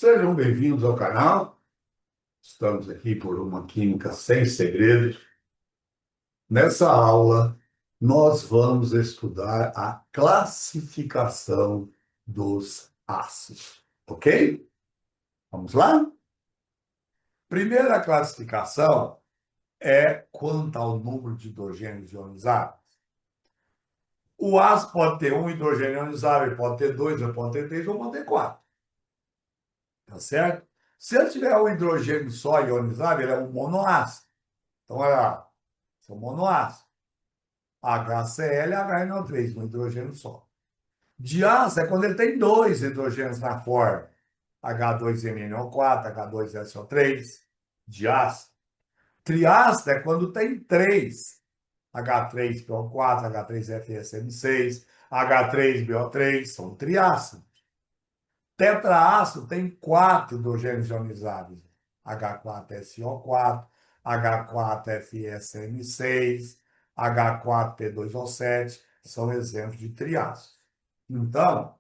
Sejam bem-vindos ao canal. Estamos aqui por uma Química Sem Segredos. Nessa aula, nós vamos estudar a classificação dos ácidos, ok? Vamos lá? Primeira classificação é quanto ao número de hidrogênios ionizados. O ácido pode ter um hidrogênio ionizado, pode ter dois, ou pode ter três, ou pode ter quatro. Tá certo? Se ele tiver um hidrogênio só ionizado, ele é um monoácido. Então, olha lá. São monoácidos. HCl e HNO3, um hidrogênio só. Diácido é quando ele tem dois hidrogênios na forma. H2MnO4, H2SO3, diácido. Triácido é quando tem três. H3PO4, H3FSM6, H3BO3, são triácidos. Tetraácido tem quatro hidrogênios ionizáveis. H4SO4, H4FSM6, H4P2O7, são exemplos de triácidos. Então,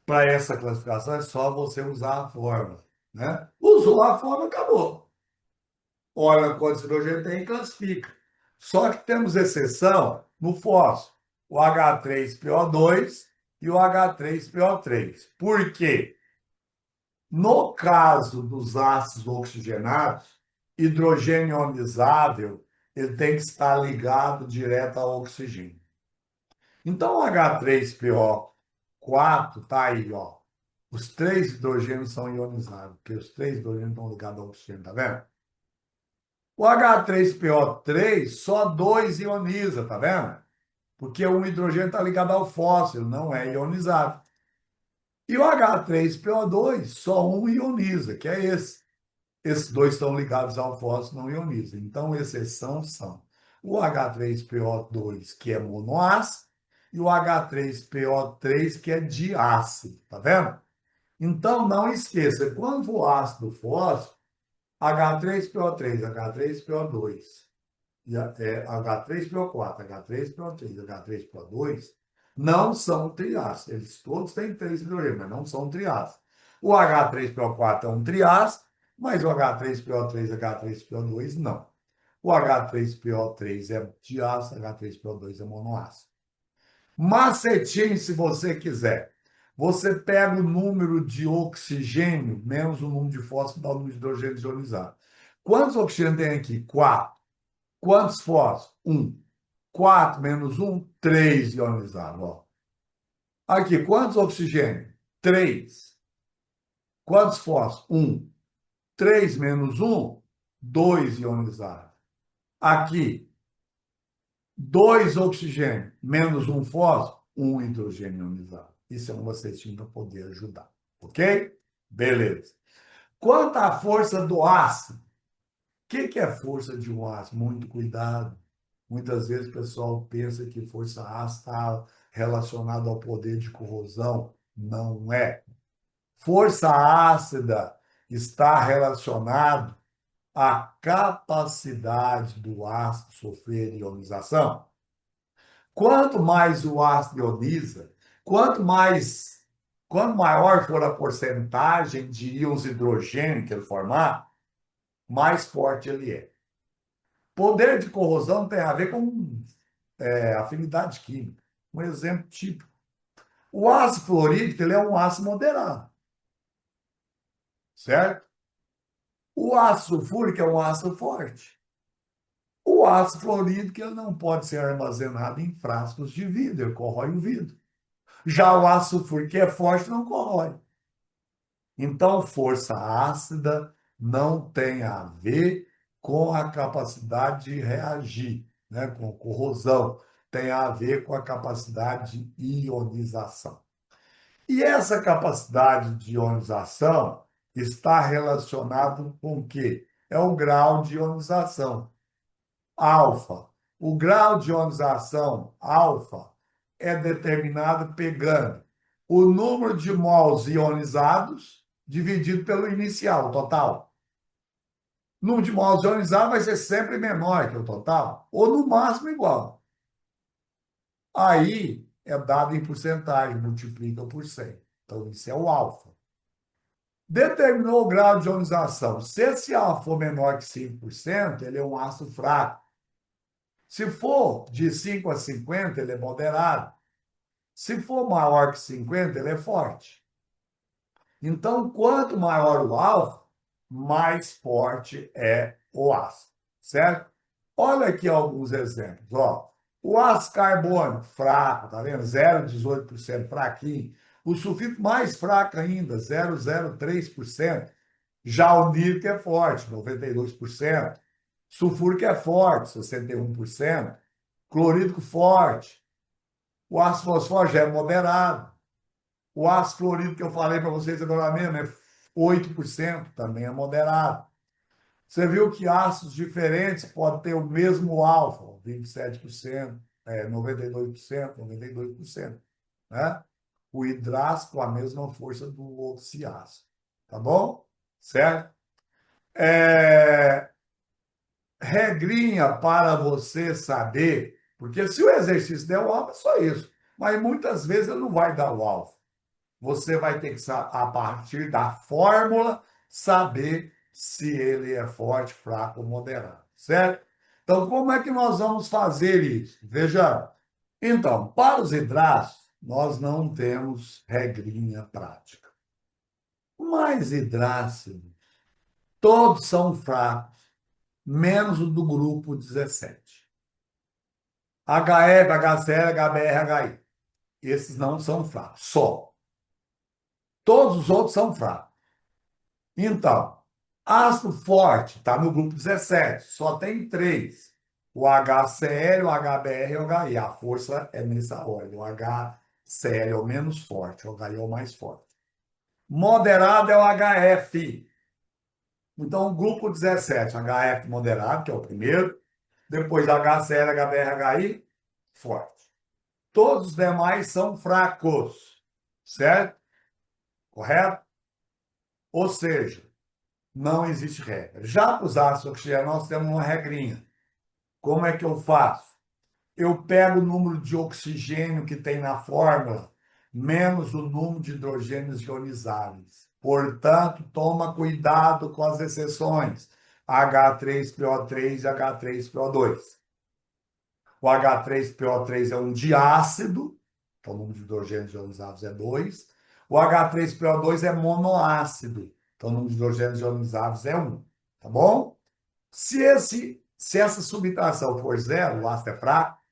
para essa classificação é só você usar a fórmula, né? Usou a fórmula, acabou. Olha quantos hidrogênios tem e classifica. Só que temos exceção no fósforo, o H3PO2 e o H3PO3. Por quê? No caso dos ácidos oxigenados, hidrogênio ionizável, ele tem que estar ligado direto ao oxigênio. Então, o H3PO4 está aí, ó. Os três hidrogênios são ionizáveis, porque os três hidrogênios estão ligados ao oxigênio, tá vendo? O H3PO3, só dois ioniza, tá vendo? Porque um hidrogênio está ligado ao fósforo, não é ionizado. E o H3PO2, só um ioniza, que é esse. Esses dois estão ligados ao fósforo, não ionizam. Então, exceção são o H3PO2, que é monoácido, e o H3PO3, que é diácido. Tá vendo? Então, não esqueça, quando for ácido fósforo, H3PO3, H3PO2, H3PO4, H3PO3, H3PO2, não são triácidos. Eles todos têm três hidrogênios, mas não são triácidos. O H3PO4 é um triácido, mas o H3PO3 e H3PO2 não. O H3PO3 é diácido, H3PO2 é monoácido. Macetinho, se você quiser. Você pega o número de oxigênio menos o número de fósforo, dá o número de hidrogênio ionizado. Quantos oxigênios tem aqui? 4. Quantos fósforos? 1. 4 menos 1, 3 ionizado. Ó. Aqui, quantos oxigênio? 3. Quantos fósforos? 1. 3 menos 1, 2 ionizado. Aqui, 2 oxigênio menos 1 fósforo, 1 hidrogênio ionizado. Isso é um macetinho para poder ajudar. Ok? Beleza. Quanto à força do ácido, o que é força de um ácido? Muito cuidado. Muitas vezes o pessoal pensa que força ácida está relacionada ao poder de corrosão. Não é. Força ácida está relacionado à capacidade do ácido sofrer ionização. Quanto mais o ácido ioniza, quanto maior for a porcentagem de íons hidrogênio que ele formar, mais forte ele é. Poder de corrosão tem a ver com afinidade química. Um exemplo típico. O ácido fluorídrico ele é um ácido moderado, certo? O ácido sulfúrico é um ácido forte. O ácido fluorídrico ele não pode ser armazenado em frascos de vidro, ele corrói o vidro. Já o ácido sulfúrico, que é forte, não corrói. Então, força ácida não tem a ver com a capacidade de reagir, né, com corrosão. Tem a ver com a capacidade de ionização. E essa capacidade de ionização está relacionado com o quê? É o grau de ionização. Alfa. O grau de ionização alfa é determinado pegando o número de mols ionizados dividido pelo inicial, o total. O número de mols ionizados vai ser sempre menor que o total, ou no máximo igual. Aí é dado em porcentagem, multiplica por 100. Então, isso é o alfa. Determinou o grau de ionização. Se esse A for menor que 5%, ele é um ácido fraco. Se for de 5 a 50, ele é moderado. Se for maior que 50, ele é forte. Então, quanto maior o alfa, mais forte é o ácido, certo? Olha aqui alguns exemplos. Ó. O ácido carbônico, fraco, tá vendo? 0,18%, fraquinho. O sulfito mais fraco ainda, 0,03%. Já o nítrico é forte, 92%. Sulfúrico é forte, 61%. Clorídrico forte. O ácido fosfórico já é moderado. O ácido fluorídrico que eu falei para vocês agora mesmo é 8%, também é moderado. Você viu que ácidos diferentes podem ter o mesmo alfa, 27%, 92%, 92%, né? O hidráxido com a mesma força do oxiácido, tá bom? Certo? Regrinha para você saber, porque se o exercício der o alfa, é só isso. Mas muitas vezes ele não vai dar o alfa. Você vai ter que, a partir da fórmula, saber se ele é forte, fraco ou moderado, certo? Então, como é que nós vamos fazer isso? Veja, então, para os hidratos, nós não temos regrinha prática. Mas hidrácidos, todos são fracos, menos o do grupo 17. HF, HCl, HBr, HI. Esses não são fracos, só. Todos os outros são fracos. Então, ácido forte está no grupo 17, só tem três. O HCl, o HBr e o HI. A força é nessa ordem. O HCl é o menos forte, o HI é o mais forte. Moderado é o HF. Então, o grupo 17, HF moderado, que é o primeiro. Depois HCl, HBr, HI, forte. Todos os demais são fracos, certo? Correto? Ou seja, não existe regra. Já para os ácidos oxigênios, nós temos uma regrinha. Como é que eu faço? Eu pego o número de oxigênio que tem na fórmula, menos o número de hidrogênios ionizáveis. Portanto, toma cuidado com as exceções. H3PO3 e H3PO2. O H3PO3 é um diácido, então o número de hidrogênios ionizáveis é 2. O H3PO2 é monoácido, então o número de hidrogênios ionizáveis é 1. Tá bom? Se essa subtração for zero, o ácido é fraco,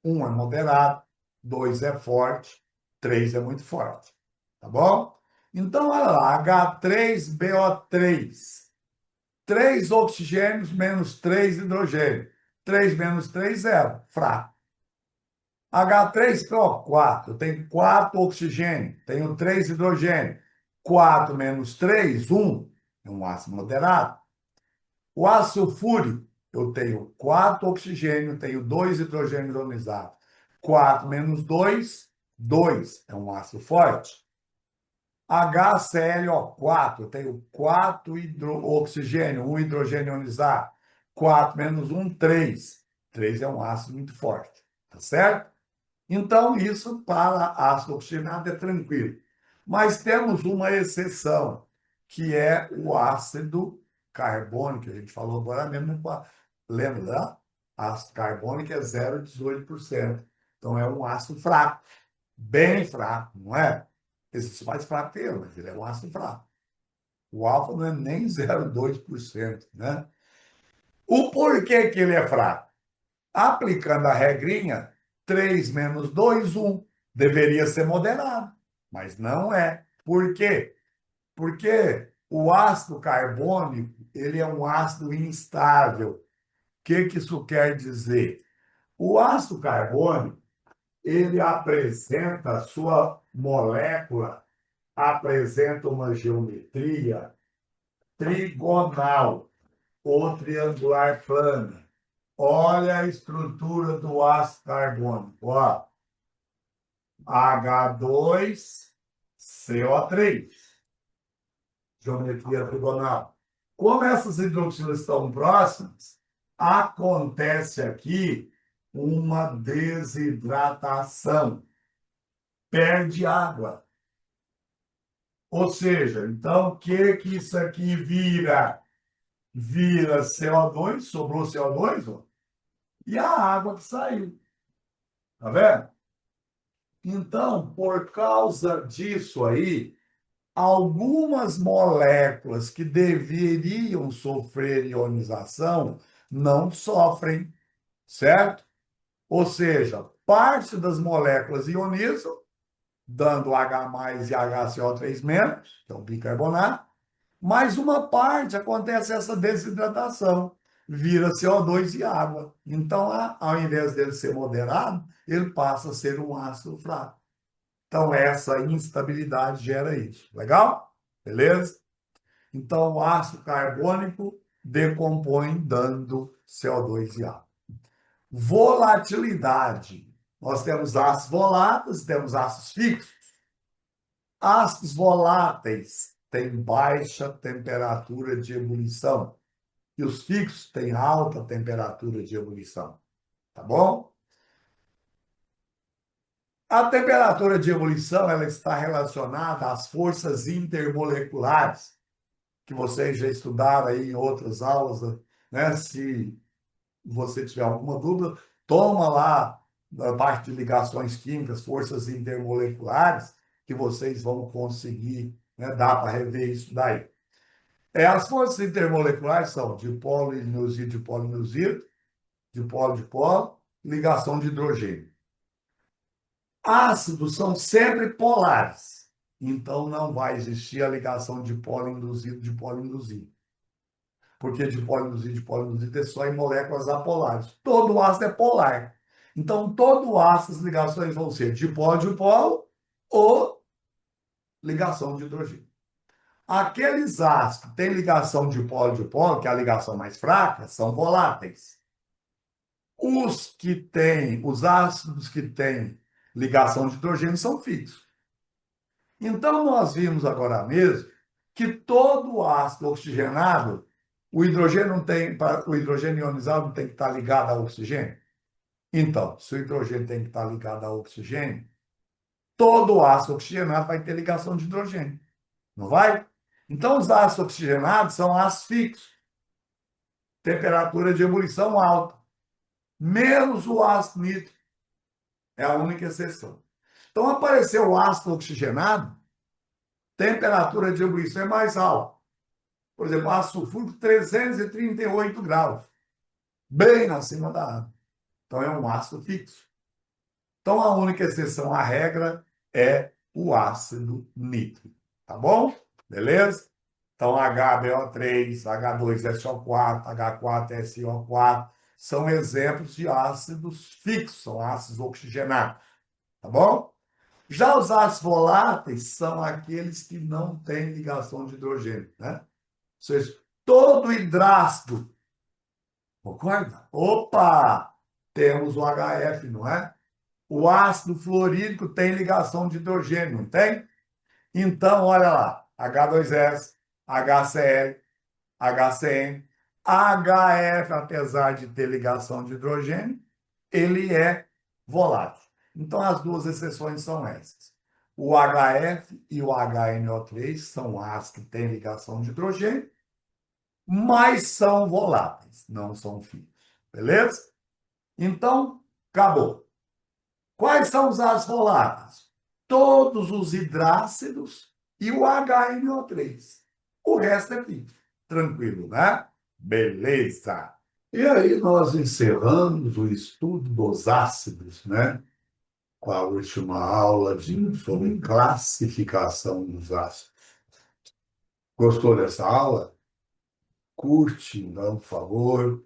1 é moderado, 2 é forte, 3 é muito forte. Tá bom? Então, olha lá, H3BO3. 3 oxigênios menos 3 hidrogênios. 3 menos 3, 0. Fraco. H3PO4, eu tenho 4 oxigênio, tenho 3 hidrogênio. 4 menos 3, 1. É um ácido moderado. O ácido sulfúrico, eu tenho 4 oxigênio, tenho 2 hidrogênios ionizados. 4 menos 2, 2. É um ácido forte. HClO4, eu tenho 4 oxigênio, 1 hidrogênio ionizado. 4 menos 1, 3. 3 é um ácido muito forte. Tá certo? Então, isso para ácido oxigenado é tranquilo. Mas temos uma exceção, que é o ácido carbônico, que a gente falou agora mesmo. Lembra? Ácido carbônico é 0,18%. Então, é um ácido fraco, bem fraco, não é? Existe mais fraco que ele, mas ele é um ácido fraco. O álfa não é nem 0,2%, né? O porquê que ele é fraco? Aplicando a regrinha, 3 menos 2, 1. Deveria ser moderado, mas não é. Por quê? Porque o ácido carbônico, ele é um ácido instável. O que isso quer dizer? O ácido carbônico, ele apresenta, a sua molécula apresenta uma geometria trigonal ou triangular plana. Olha a estrutura do ácido carbônico. Ó. H2CO3. Geometria trigonal. Como essas hidroxilas estão próximas, acontece aqui uma desidratação. Perde água. Ou seja, então, o que que isso aqui vira? Vira CO2, sobrou CO2, ó, e a água que saiu. Tá vendo? Então, por causa disso aí, algumas moléculas que deveriam sofrer ionização não sofrem, certo? Ou seja, parte das moléculas ionizam, dando H mais e HCO3 menos, que é o bicarbonato, mas uma parte acontece essa desidratação, vira CO2 e água. Então, ao invés dele ser moderado, ele passa a ser um ácido fraco. Então, essa instabilidade gera isso. Legal? Beleza? Então, o ácido carbônico decompõe dando CO2 e água. Volatilidade. Nós temos ácidos voláteis, temos ácidos fixos. Ácidos voláteis têm baixa temperatura de ebulição e os fixos têm alta temperatura de ebulição. Tá bom? A temperatura de ebulição ela está relacionada às forças intermoleculares, que vocês já estudaram aí em outras aulas, né? Se você tiver alguma dúvida, toma lá na parte de ligações químicas, forças intermoleculares, que vocês vão conseguir, né? Dá para rever isso daí. As forças intermoleculares são dipolo, inosito, dipolo, inosito, dipolo, dipolo, ligação de hidrogênio. Ácidos são sempre polares, então não vai existir a ligação de dipolo induzido, dipolo induzido. Porque dipolo induzido é só em moléculas apolares. Todo ácido é polar. Então, todo ácido, as ligações vão ser dipolo, dipolo ou ligação de hidrogênio. Aqueles ácidos que têm ligação dipolo-dipolo, que é a ligação mais fraca, são voláteis. Os ácidos que têm ligação de hidrogênio são fixos. Então, nós vimos agora mesmo que todo ácido oxigenado, o hidrogênio não tem, o hidrogênio ionizado não tem que estar ligado ao oxigênio. Então, se o hidrogênio tem que estar ligado ao oxigênio, todo ácido oxigenado vai ter ligação de hidrogênio. Não vai? Então, os ácidos oxigenados são ácidos fixos, temperatura de ebulição alta, menos o ácido nítrico. É a única exceção. Então, apareceu o ácido oxigenado, temperatura de ebulição é mais alta. Por exemplo, ácido sulfúrico, 338 graus, bem acima da água. Então, é um ácido fixo. Então, a única exceção à regra é o ácido nítrico. Tá bom? Beleza? Então, HBO3, H2SO4, H4SO4 são exemplos de ácidos fixos, são ácidos oxigenados. Tá bom? Já os ácidos voláteis são aqueles que não têm ligação de hidrogênio, né? Ou seja, todo hidrácido, concorda? Opa! Temos o HF, não é? O ácido fluorídrico tem ligação de hidrogênio, não tem? Então, olha lá, H2S, HCl, HCN, HF, apesar de ter ligação de hidrogênio, ele é volátil. Então, as duas exceções são essas. O HF e o HNO3 são ácidos que têm ligação de hidrogênio, mas são voláteis, não são fixos. Beleza? Então, acabou. Quais são os ácidos voláteis? Todos os hidrácidos e o HNO3. O resto é fixo. Tranquilo, né? Beleza. E aí nós encerramos o estudo dos ácidos, né? Com a última aula sobre classificação dos ácidos. Gostou dessa aula? Curte, então, por favor.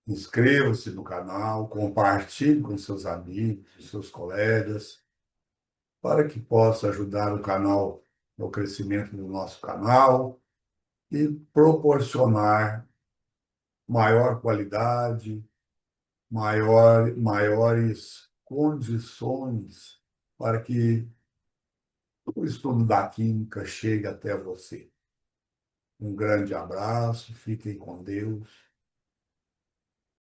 Inscreva-se no canal, compartilhe com seus amigos, seus colegas, para que possa ajudar o canal no crescimento do nosso canal e proporcionar maior qualidade, maiores condições para que o estudo da química chegue até você. Um grande abraço, fiquem com Deus.